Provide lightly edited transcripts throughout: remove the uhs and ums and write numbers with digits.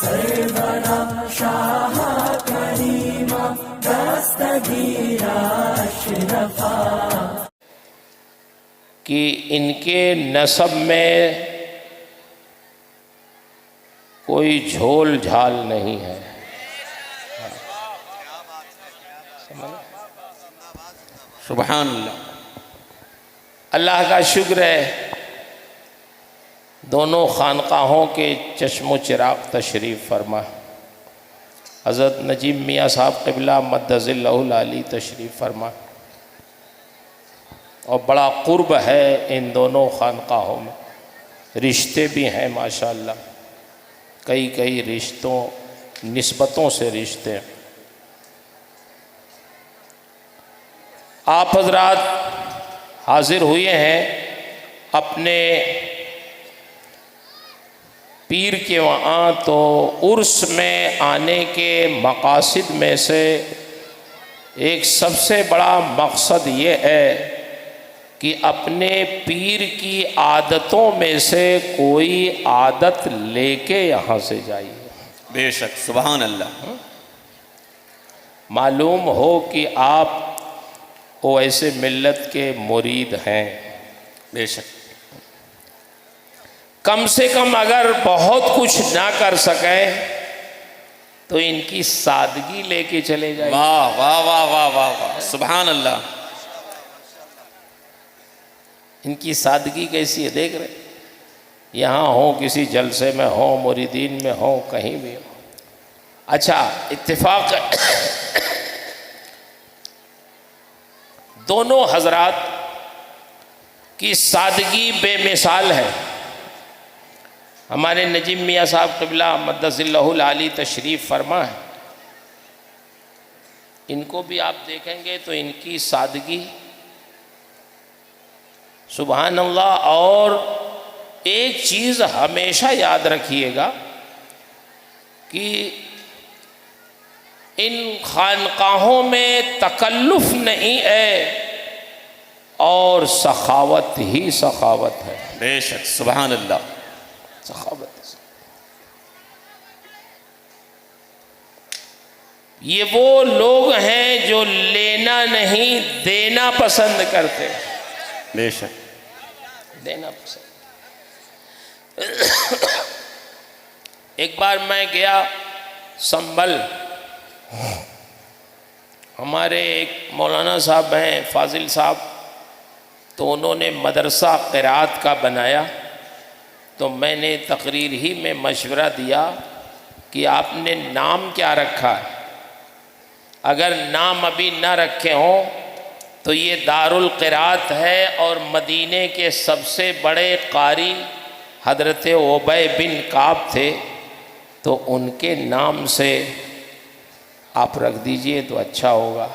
سرورا شاہ کریمہ دستگیرہ اشرفا، کہ ان کے نسب میں کوئی جھول جھال نہیں ہے. سبحان اللہ. اللہ کا شکر ہے دونوں خانقاہوں کے چشم و چراغ تشریف فرما. حضرت نجیب میاں صاحب قبلہ مدظ اللہ العالی تشریف فرما، اور بڑا قرب ہے ان دونوں خانقاہوں میں، رشتے بھی ہیں ماشاءاللہ، کئی رشتوں نسبتوں سے رشتے ہیں. آپ حضرات حاضر ہوئے ہیں اپنے پیر کے وہاں، تو عرس میں آنے کے مقاصد میں سے ایک سب سے بڑا مقصد یہ ہے کہ اپنے پیر کی عادتوں میں سے کوئی عادت لے کے یہاں سے جائیے. بے شک. سبحان اللہ. معلوم ہو کہ آپ وہ ایسے ملت کے مرید ہیں. بے شک. کم سے کم اگر بہت کچھ نہ کر سکیں تو ان کی سادگی لے کے چلے جائیں. واہ واہ واہ واہ واہ واہ. سبحان اللہ. ان کی سادگی کیسی ہے دیکھ رہے، یہاں ہوں کسی جلسے میں ہوں، مریدین میں ہوں، کہیں بھی ہوں. اچھا اتفاق دونوں حضرات کی سادگی بے مثال ہے. ہمارے نجیب میاں صاحب قبلہ مدظ اللہ العالی تشریف فرما ہے، ان کو بھی آپ دیکھیں گے تو ان کی سادگی سبحان اللہ. اور ایک چیز ہمیشہ یاد رکھیے گا کہ ان خانقاہوں میں تکلف نہیں ہے اور سخاوت ہی سخاوت ہے. بے شک. سبحان اللہ. سخاوت. یہ وہ لوگ ہیں جو لینا نہیں دینا پسند کرتے. بے شک. دینا پسند. ایک بار میں گیا سنبل، ہمارے ایک مولانا صاحب ہیں فاضل صاحب، تو انہوں نے مدرسہ قرات کا بنایا. تو میں نے تقریر ہی میں مشورہ دیا کہ آپ نے نام کیا رکھا ہے. اگر نام ابھی نہ رکھے ہوں تو یہ دار القرات ہے، اور مدینے کے سب سے بڑے قاری حضرت ابی بن کعب تھے، تو ان کے نام سے آپ رکھ دیجئے تو اچھا ہوگا.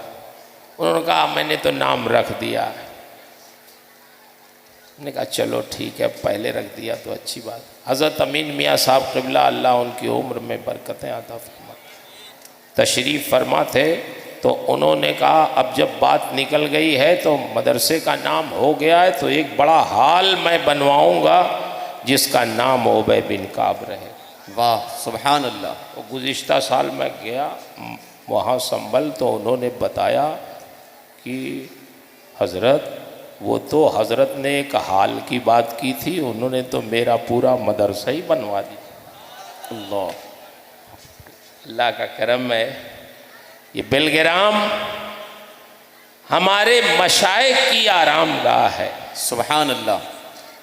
انہوں نے کہا میں نے تو نام رکھ دیا. نے کہا چلو ٹھیک ہے، پہلے رکھ دیا تو اچھی بات. حضرت امین میاں صاحب قبلہ اللہ ان کی عمر میں برکتیں عطا فرما تشریف فرما تھے. تو انہوں نے کہا اب جب بات نکل گئی ہے تو مدرسے کا نام ہو گیا ہے تو ایک بڑا ہال میں بنواؤں گا جس کا نام ابی بن کعب رہے. واہ. سبحان اللہ. وہ گزشتہ سال میں گیا وہاں سنبھل، تو انہوں نے بتایا کہ حضرت وہ تو حضرت نے ایک حال کی بات کی تھی، انہوں نے تو میرا پورا مدرسہ ہی بنوا دیا. اللہ. اللہ کا کرم ہے. یہ بلگرام ہمارے مشائخ کی آرام گاہ ہے. سبحان اللہ.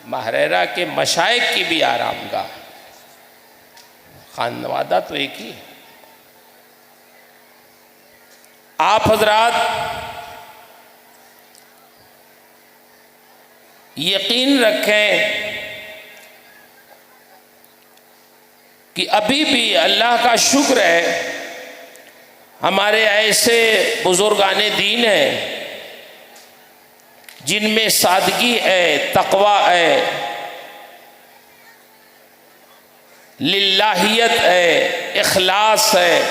مہریرہ کے مشائخ کی بھی آرام گاہ ہے. خانوادہ تو ایک ہی ہے. آپ حضرات یقین رکھیں کہ ابھی بھی اللہ کا شکر ہے ہمارے ایسے بزرگان دین ہیں جن میں سادگی ہے، تقوی ہے، للہیت ہے، اخلاص ہے.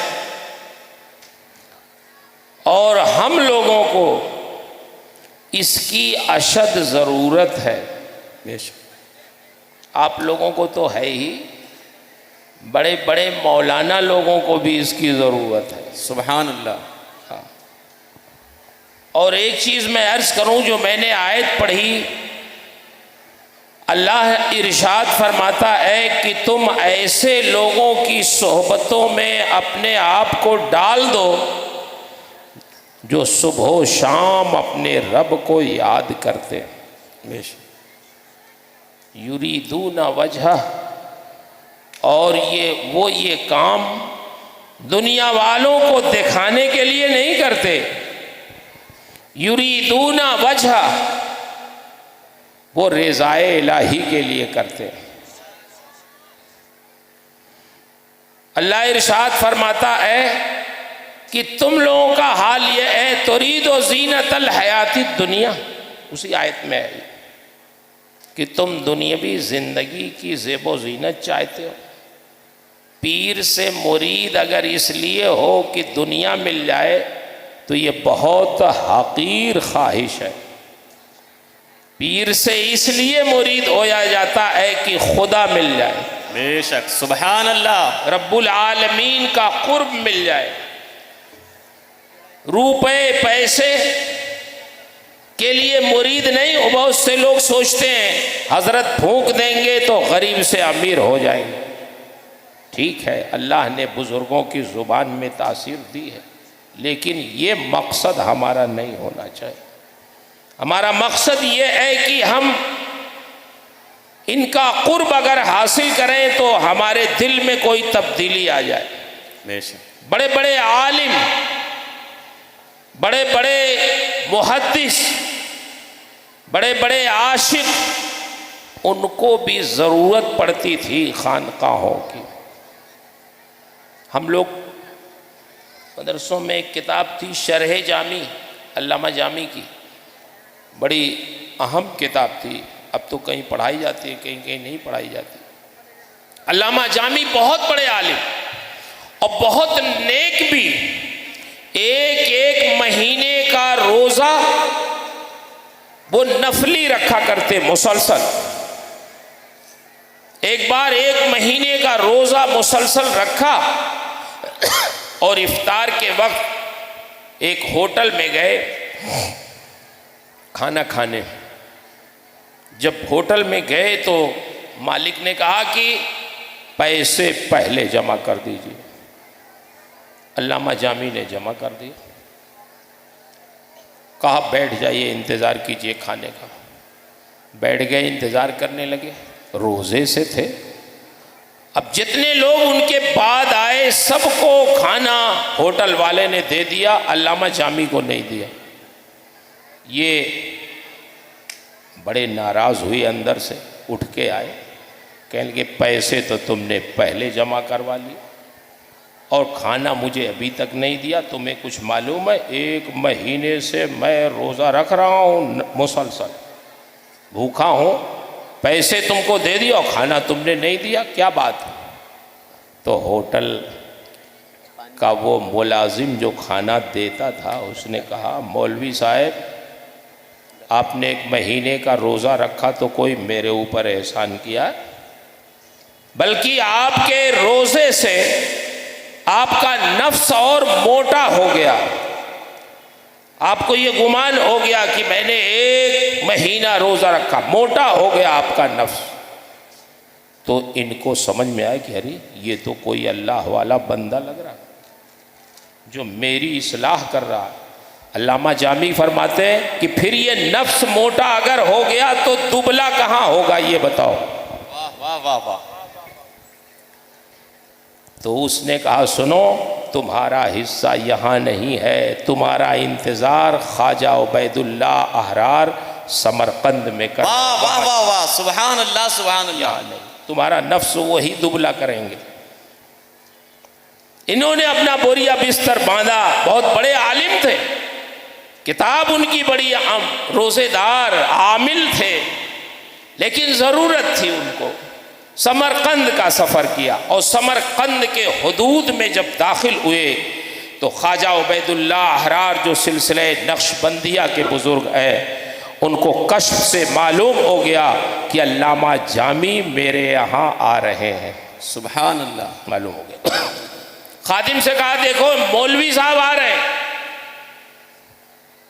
اور ہم لوگوں کو اس کی اشد ضرورت ہے. بے شک. آپ لوگوں کو تو ہے ہی، بڑے بڑے مولانا لوگوں کو بھی اس کی ضرورت ہے۔ سبحان اللہ۔ اور ایک چیز میں عرض کروں، جو میں نے آیت پڑھی، اللہ ارشاد فرماتا ہے کہ تم ایسے لوگوں کی صحبتوں میں اپنے آپ کو ڈال دو جو صبح و شام اپنے رب کو یاد کرتے، بے شک۔ یریدون وجہہ، اور یہ کام دنیا والوں کو دکھانے کے لیے نہیں کرتے، یریدون وجہہ، وہ رضائے الہی کے لیے کرتے۔ اللہ ارشاد فرماتا ہے کہ تم لوگوں کا حال یہ ہے، ترید و زینت الحیات الدنیا، اسی آیت میں ہے کہ تم دنیاوی زندگی کی زیب و زینت چاہتے ہو۔ پیر سے مرید اگر اس لیے ہو کہ دنیا مل جائے تو یہ بہت حقیر خواہش ہے۔ پیر سے اس لیے مرید ہویا جاتا ہے کہ خدا مل جائے، بے شک، سبحان اللہ، رب العالمین کا قرب مل جائے۔ روپے پیسے کے لیے مرید نہیں۔ بہت سے لوگ سوچتے ہیں حضرت پھونک دیں گے تو غریب سے امیر ہو جائیں گے۔ ٹھیک ہے، اللہ نے بزرگوں کی زبان میں تاثیر دی ہے، لیکن یہ مقصد ہمارا نہیں ہونا چاہیے۔ ہمارا مقصد یہ ہے کہ ہم ان کا قرب اگر حاصل کریں تو ہمارے دل میں کوئی تبدیلی آ جائے۔ بے شک۔ بڑے بڑے عالم، بڑے بڑے محدث، بڑے بڑے عاشق، ان کو بھی ضرورت پڑتی تھی خانقاہوں کی۔ ہم لوگ مدرسوں میں ایک کتاب تھی شرح جامی، علامہ جامی کی، بڑی اہم کتاب تھی، اب تو کہیں پڑھائی جاتی ہے، کہیں کہیں نہیں پڑھائی جاتی۔ علامہ جامی بہت بڑے عالم اور بہت نیک بھی، ایک ایک مہینے کا روزہ وہ نفلی رکھا کرتے مسلسل۔ ایک بار ایک مہینے کا روزہ مسلسل رکھا اور افطار کے وقت ایک ہوٹل میں گئے کھانا کھانے۔ جب ہوٹل میں گئے تو مالک نے کہا کہ پیسے پہلے جمع کر دیجیے۔ علامہ جامی نے جمع کر دیا، کہا بیٹھ جائیے، انتظار کیجیے کھانے کا۔ بیٹھ گئے، انتظار کرنے لگے، روزے سے تھے۔ اب جتنے لوگ ان کے بعد آئے سب کو کھانا ہوٹل والے نے دے دیا، علامہ جامی کو نہیں دیا۔ یہ بڑے ناراض ہوئے، اندر سے اٹھ کے آئے، کہنے لگے پیسے تو تم نے پہلے جمع کروا لی اور کھانا مجھے ابھی تک نہیں دیا۔ تمہیں کچھ معلوم ہے، ایک مہینے سے میں روزہ رکھ رہا ہوں، مسلسل بھوکا ہوں، پیسے تم کو دے دیا اور کھانا تم نے نہیں دیا، کیا بات ہے؟ تو ہوٹل کا وہ ملازم جو کھانا دیتا تھا اس نے کہا مولوی صاحب آپ نے ایک مہینے کا روزہ رکھا تو کوئی میرے اوپر احسان کیا، بلکہ آپ کے روزے سے آپ کا نفس اور موٹا ہو گیا۔ آپ کو یہ گمان ہو گیا کہ میں نے ایک مہینہ روزہ رکھا، موٹا ہو گیا آپ کا نفس۔ تو ان کو سمجھ میں آیا کہ ارے یہ تو کوئی اللہ والا بندہ لگ رہا جو میری اصلاح کر رہا۔ علامہ جامی فرماتے ہیں کہ پھر یہ نفس موٹا اگر ہو گیا تو دبلا کہاں ہوگا یہ بتاؤ۔ واہ واہ واہ واہ۔ تو اس نے کہا سنو، تمہارا حصہ یہاں نہیں ہے، تمہارا انتظار خواجہ عبید اللہ احرار سمرقند میں کر، واہ واہ واہ واہ، سبحان اللہ سبحان اللہ۔ یہاں نہیں، تمہارا نفس وہی دبلا کریں گے۔ انہوں نے اپنا بوریا بستر باندھا، بہت بڑے عالم تھے، کتاب ان کی بڑی روزے دار عامل تھے، لیکن ضرورت تھی ان کو۔ سمرقند کا سفر کیا اور سمرقند کے حدود میں جب داخل ہوئے تو خواجہ عبید اللہ احرار جو سلسلہ نقشبندیہ کے بزرگ ہیں ان کو کشف سے معلوم ہو گیا کہ علامہ جامی میرے یہاں آ رہے ہیں۔ سبحان اللہ. معلوم ہو گیا. خادم سے کہا دیکھو مولوی صاحب آ رہے ہیں،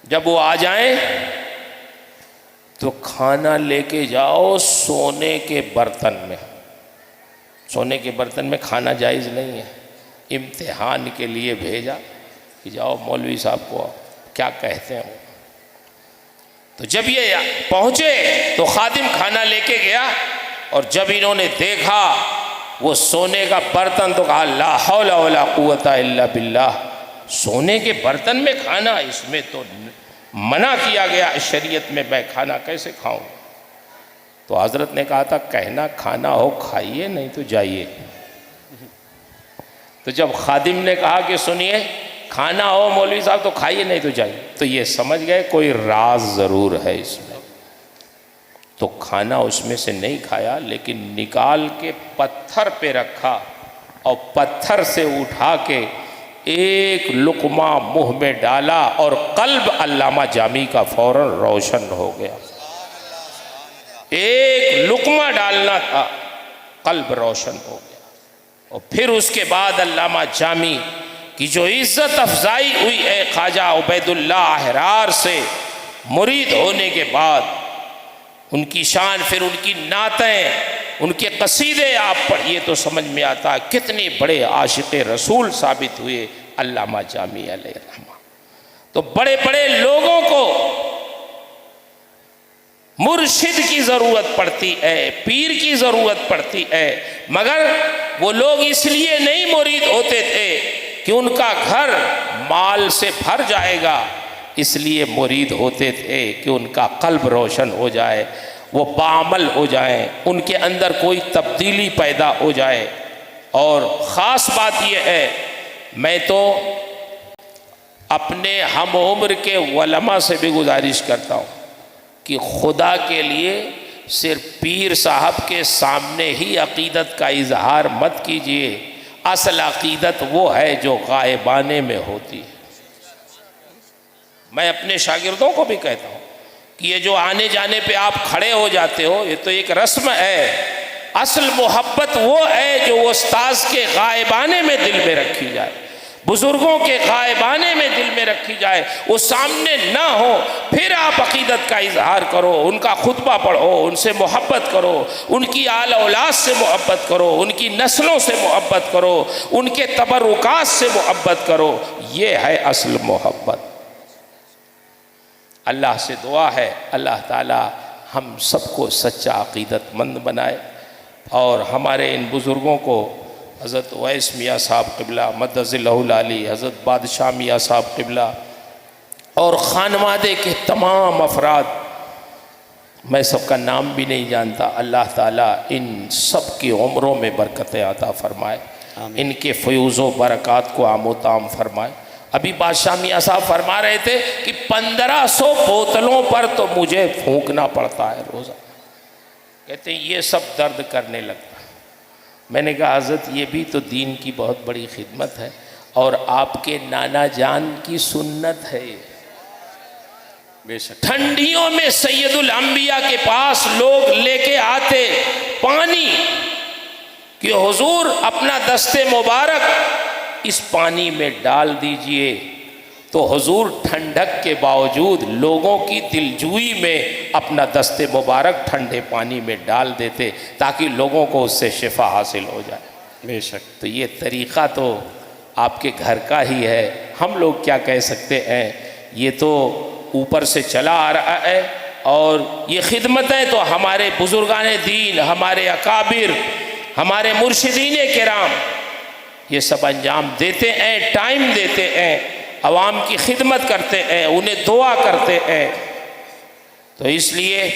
جب وہ آ جائیں تو کھانا لے کے جاؤ سونے کے برتن میں. سونے کے برتن میں کھانا جائز نہیں ہے. امتحان کے لیے بھیجا کہ جاؤ مولوی صاحب کو کیا کہتے ہیں وہ. تو جب یہ پہنچے تو خادم کھانا لے کے گیا، اور جب انہوں نے دیکھا وہ سونے کا برتن تو کہا لا حول ولا قوت الا باللہ. سونے کے برتن میں کھانا، اس میں تو منع کیا گیا شریعت میں، میں کھانا کیسے کھاؤں؟ تو حضرت نے کہا تھا کہنا کھانا ہو کھائیے، نہیں تو جائیے. تو جب خادم نے کہا کہ سنیے کھانا ہو مولوی صاحب تو کھائیے، نہیں تو جائیے، تو یہ سمجھ گئے کوئی راز ضرور ہے اس میں. تو کھانا اس میں سے نہیں کھایا، لیکن نکال کے پتھر پہ رکھا اور پتھر سے اٹھا کے ایک لقمہ منہ میں ڈالا، اور قلب علامہ جامی کا فوراً روشن ہو گیا. ایک لقمہ ڈالنا تھا، قلب روشن ہو گیا. اور پھر اس کے بعد علامہ جامی کی جو عزت افزائی ہوئی ہے خواجہ عبید اللہ احرار سے مرید ہونے کے بعد، ان کی شان، پھر ان کی نعتیں، ان کے قصیدے آپ پڑھیے تو سمجھ میں آتا کتنے بڑے عاشق رسول ثابت ہوئے علامہ جامی علیہ الرحمہ. تو بڑے بڑے لوگوں کو مرشد کی ضرورت پڑتی ہے، پیر کی ضرورت پڑتی ہے، مگر وہ لوگ اس لیے نہیں مرید ہوتے تھے کہ ان کا گھر مال سے بھر جائے گا، اس لیے مرید ہوتے تھے کہ ان کا قلب روشن ہو جائے، وہ باعمل ہو جائیں، ان کے اندر کوئی تبدیلی پیدا ہو جائے. اور خاص بات یہ ہے، میں تو اپنے ہم عمر کے علماء سے بھی گزارش کرتا ہوں کہ خدا کے لیے صرف پیر صاحب کے سامنے ہی عقیدت کا اظہار مت کیجیے. اصل عقیدت وہ ہے جو غائبانے میں ہوتی ہے. میں اپنے شاگردوں کو بھی کہتا ہوں کہ یہ جو آنے جانے پہ آپ کھڑے ہو جاتے ہو یہ تو ایک رسم ہے. اصل محبت وہ ہے جو استاذ کے غائبانے میں دل میں رکھی جائے، بزرگوں کے غائبانے میں دل میں رکھی جائے، وہ سامنے نہ ہو، پھر آپ عقیدت کا اظہار کرو، ان کا خطبہ پڑھو، ان سے محبت کرو، ان کی آل اولاد سے محبت کرو، ان کی نسلوں سے محبت کرو، ان کے تبرکات سے محبت کرو. یہ ہے اصل محبت. اللہ سے دعا ہے اللہ تعالی ہم سب کو سچا عقیدت مند بنائے، اور ہمارے ان بزرگوں کو حضرت اویس میاں صاحب قبلہ مدظ اللہ العالی، حضرت بادشاہ میاں صاحب قبلہ، اور خانوادے کے تمام افراد، میں سب کا نام بھی نہیں جانتا، اللہ تعالیٰ ان سب کی عمروں میں برکتیں عطا فرمائے، ان کے فیوز و برکات کو عام و تام فرمائے. ابھی بادشاہ میاں صاحب فرما رہے تھے کہ 1500 بوتلوں پر تو مجھے پھونکنا پڑتا ہے روزہ. کہتے ہیں یہ سب درد کرنے لگتا. میں نے کہا حضرت یہ بھی تو دین کی بہت بڑی خدمت ہے، اور آپ کے نانا جان کی سنت ہے. بے شک. ٹھنڈیوں میں سید الانبیاء کے پاس لوگ لے کے آتے پانی کہ حضور اپنا دست مبارک اس پانی میں ڈال دیجئے، تو حضور ٹھنڈک کے باوجود لوگوں کی دلجوئی میں اپنا دست مبارک ٹھنڈے پانی میں ڈال دیتے تاکہ لوگوں کو اس سے شفا حاصل ہو جائے. بے شک. تو یہ طریقہ تو آپ کے گھر کا ہی ہے، ہم لوگ کیا کہہ سکتے ہیں، یہ تو اوپر سے چلا آ رہا ہے. اور یہ خدمتیں تو ہمارے بزرگان دین، ہمارے اکابر، ہمارے مرشدین کرام یہ سب انجام دیتے ہیں، ٹائم دیتے ہیں، عوام کی خدمت کرتے ہیں، انہیں دعا کرتے ہیں. تو اس لیے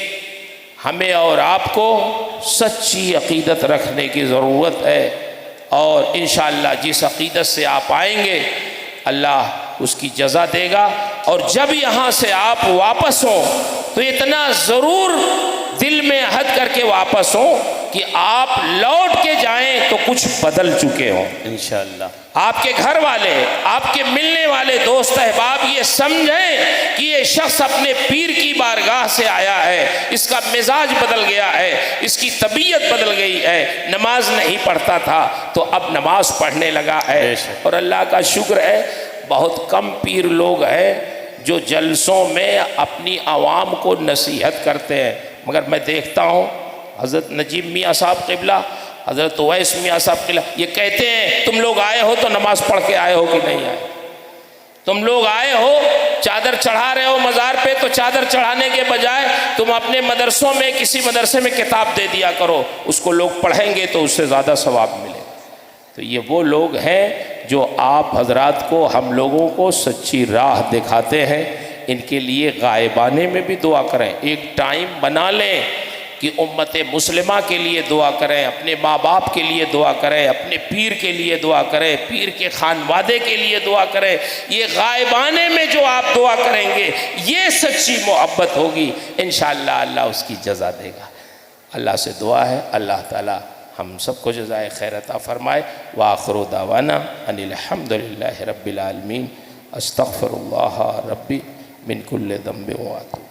ہمیں اور آپ کو سچی عقیدت رکھنے کی ضرورت ہے، اور انشاءاللہ جس عقیدت سے آپ آئیں گے اللہ اس کی جزا دے گا. اور جب یہاں سے آپ واپس ہوں تو اتنا ضرور دل میں عہد کر کے واپس ہوں کہ آپ لوٹ کے جائیں تو کچھ بدل چکے ہوں. انشاءاللہ. آپ کے گھر والے، آپ کے ملنے والے دوست احباب یہ سمجھیں کہ یہ شخص اپنے پیر کی بارگاہ سے آیا ہے، اس کا مزاج بدل گیا ہے، اس کی طبیعت بدل گئی ہے، نماز نہیں پڑھتا تھا تو اب نماز پڑھنے لگا ہے. اور اللہ کا شکر ہے بہت کم پیر لوگ ہیں جو جلسوں میں اپنی عوام کو نصیحت کرتے ہیں، مگر میں دیکھتا ہوں حضرت نجیب میاں صاحب قبلہ، حضرت اویس میاں صاحب قبلہ یہ کہتے ہیں تم لوگ آئے ہو تو نماز پڑھ کے آئے ہو کہ نہیں آئے؟ تم لوگ آئے ہو چادر چڑھا رہے ہو مزار پہ، تو چادر چڑھانے کے بجائے تم اپنے مدرسوں میں کسی مدرسے میں کتاب دے دیا کرو، اس کو لوگ پڑھیں گے تو اس سے زیادہ ثواب ملے. تو یہ وہ لوگ ہیں جو آپ حضرات کو، ہم لوگوں کو سچی راہ دکھاتے ہیں. ان کے لیے غائبانے میں بھی دعا کریں. ایک ٹائم بنا لیں کہ امت مسلمہ کے لیے دعا کریں، اپنے ماں باپ کے لیے دعا کریں، اپنے پیر کے لیے دعا کریں، پیر کے خانوادے کے لیے دعا کریں. یہ غائبانے میں جو آپ دعا کریں گے یہ سچی محبت ہوگی، انشاءاللہ اللہ اس کی جزا دے گا. اللہ سے دعا ہے اللہ تعالی ہم سب کو جزائے خیر عطا فرمائے. وآخر دعوانا ان الحمدللہ رب العالمین. استغفر اللہ ربی من کل ذنب واتوب.